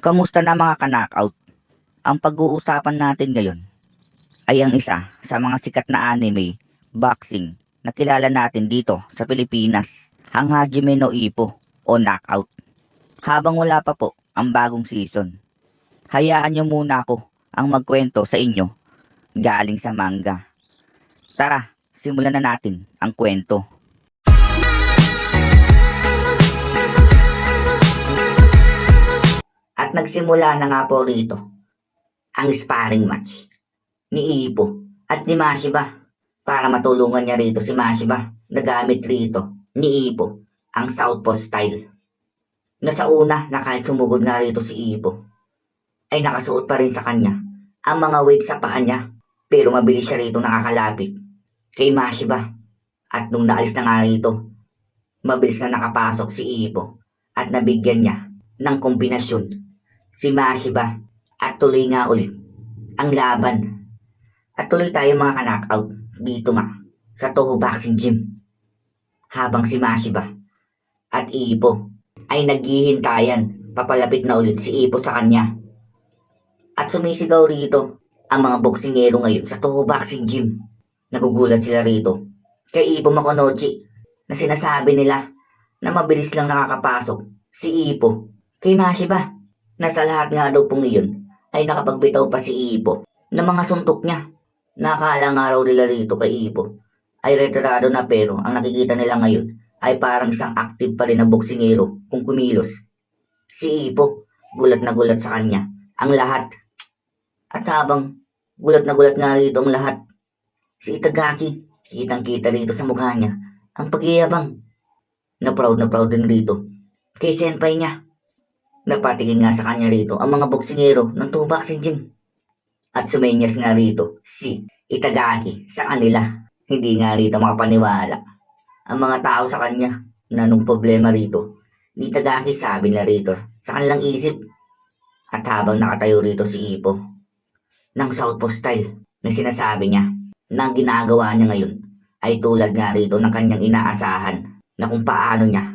Kamusta na mga ka-knockout? Ang pag-uusapan natin ngayon ay ang isa sa mga sikat na anime, boxing, na kilala natin dito sa Pilipinas, ang Hajime no Ippo o Knockout. Habang wala pa po ang bagong season, hayaan nyo muna ako ang magkwento sa inyo galing sa manga. Tara, simulan na natin ang kwento. At nagsimula na nga po rito ang sparring match ni Ippo at ni Mashiba para matulungan niya rito si Mashiba na gamit rito ni Ippo ang southpaw style. Na sa una na kahit sumugod nga rito si Ippo ay nakasuot pa rin sa kanya ang mga weight sa paa niya, pero mabilis siya rito nakakalapit kay Mashiba. At nung naalis na nga rito, mabilis na nakapasok si Ippo at nabigyan niya ng kombinasyon si Mashiba at tuloy nga ulit ang laban. At tuloy tayo mga ka-knockout dito nga sa Toho Boxing Gym. Habang si Mashiba at Ippo ay naghihintayan, papalapit na ulit si Ippo sa kanya. At sumisigaw rito ang mga boksingero ngayon sa Toho Boxing Gym. Nagugulat sila rito kay Ippo Makunochi na sinasabi nila na mabilis lang nakakapasok si Ippo kay Mashiba. Nasa lahat nga daw pong iyon ay nakapagbitaw pa si Ippo ng mga suntok niya. Nakakala nga raw nila rito kay Ippo ay retirado na, pero ang nakikita nila ngayon ay parang isang active pa rin na boksingero kung kumilos. Si Ippo, gulat na gulat sa kanya ang lahat. At habang gulat na gulat nga rito ang lahat, si Itagaki, kitang kita rito sa mukha niya ang pag-iyabang. Na proud din rito kay senpai niya. Napatingin nga sa kanya rito ang mga boksingero ng Toho Boxing Gym. At sumenyas nga rito si Itagaki sa kanila. Hindi nga rito makapaniwala ang mga tao sa kanya na nung problema rito ni Itagaki, sabi na rito sa kanilang isip. At habang nakatayo rito si Ippo ng southpaw style na sinasabi niya na ang ginagawa niya ngayon ay tulad nga rito ng kanyang inaasahan na kung paano niya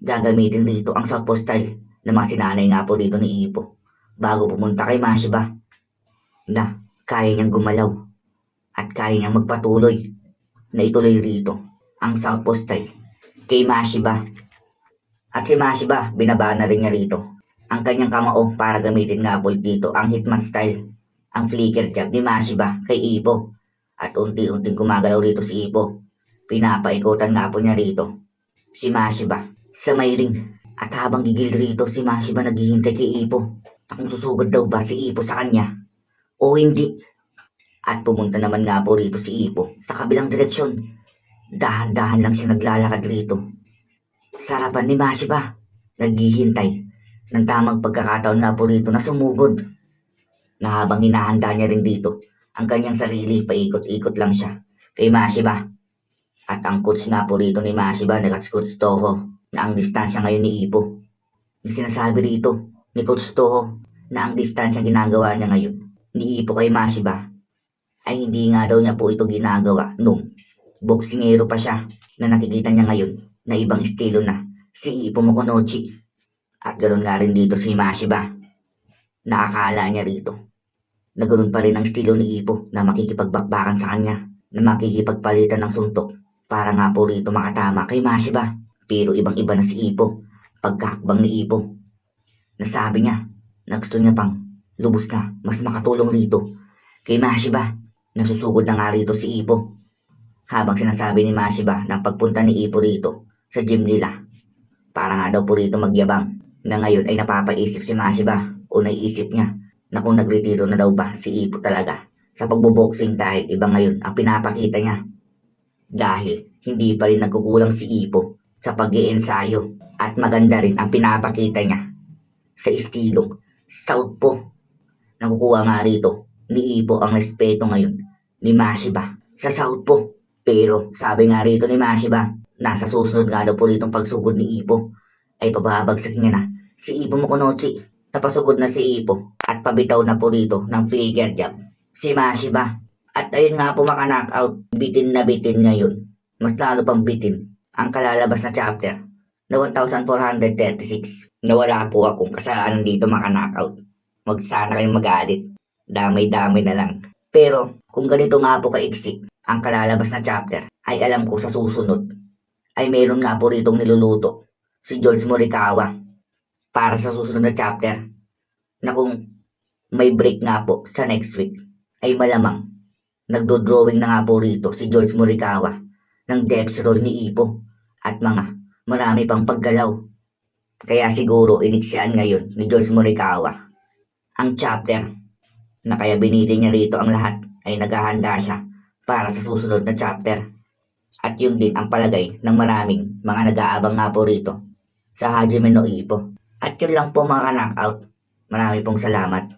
gagamitin rito ang southpaw style na mga sinanay nga po dito ni Ippo bago pumunta kay Mashiba, na kaya niyang gumalaw at kaya niyang magpatuloy na ituloy rito ang southpaw style kay Mashiba. At si Mashiba, binaba na rin niya rito ang kanyang kamao para gamitin nga po dito ang hitman style, ang flicker jab ni Mashiba kay Ippo. At unti-unting gumagalaw rito si Ippo. Pinapaikutan nga po niya rito si Mashiba sa may ring. At habang gigil rito si Mashiba, naghihintay kay Ippo na kung susugod daw ba si Ippo sa kanya o hindi. At pumunta naman nga po rito si Ippo sa kabilang direksyon. Dahan-dahan lang siya naglalakad rito sa harapan ni Mashiba, naghihintay ng tamang pagkakataon nga po rito na sumugod. Na habang hinahanda niya rin dito ang kanyang sarili, paikot-ikot lang siya kay Mashiba. At ang coach nga po rito ni Mashiba, na Coach Toho, na ang distansya ngayon ni Ippo. Yung sinasabi rito ni Coach Toho na ang distansya ginagawa niya ngayon ni Ippo kay Mashiba ay hindi nga daw niya po ito ginagawa nung boksingero pa siya, na nakikita niya ngayon na ibang estilo na si Ippo Makunochi. At ganoon nga rin dito si Mashiba, nakakala niya rito na ganoon pa rin ang estilo ni Ippo, na makikipagbakbakan sa kanya, na makikipagpalitan ng suntok para nga po rito makatama kay Mashiba. Pero ibang-iba na si Ippo pagkakbang ni Ippo. Nasabi niya na gusto niya pang lubos na mas makatulong rito kay Mashiba. Nasusugod na nga rito si Ippo. Habang sinasabi ni Mashiba ng pagpunta ni Ippo rito sa gym nila para nga daw po rito magyabang, na ngayon ay napapaisip si Mashiba o naiisip niya na kung nagretiro na daw ba si Ippo talaga sa pagboboxing, dahil iba ngayon ang pinapakita niya. Dahil hindi pa rin nagkukulang si Ippo sa pag-iensayo, at maganda rin ang pinapakita niya sa estilong southpaw. Nakukuha nga rito ni Ippo ang respeto ngayon ni Mashiba sa southpaw. Pero sabi nga rito ni Mashiba, nasa susunod nga daw po rito pagsugod ni Ippo ay pababagsak niya na si Ippo Makunochi. Napasugod na si Ippo at pabitaw na po rito ng flicker jab si Mashiba. At ayun nga po mga knockout, bitin na bitin ngayon, mas lalo pang bitin ang kalalabas na chapter na 1,436. Nawala po akong kasalanan dito mga knockout. Wag sana kayong magalit. Damay-damay na lang. Pero kung ganito nga po kaiksi ang kalalabas na chapter, ay alam ko sa susunod ay meron nga po ritong niluluto si George Morikawa para sa susunod na chapter na kung may break nga po sa next week ay malamang nagdo-drawing na nga po rito si George Morikawa ng depth roll ni Ipo at marami pang paggalaw. Kaya siguro iniksyan ngayon ni George Morikawa ang chapter na kaya binili niya rito ang lahat ay naghahanda siya para sa susunod na chapter. At yun din ang palagay ng maraming mga nag-aabang nga po rito sa Hajime no Ippo. At yun lang po mga knockout. Marami pong salamat.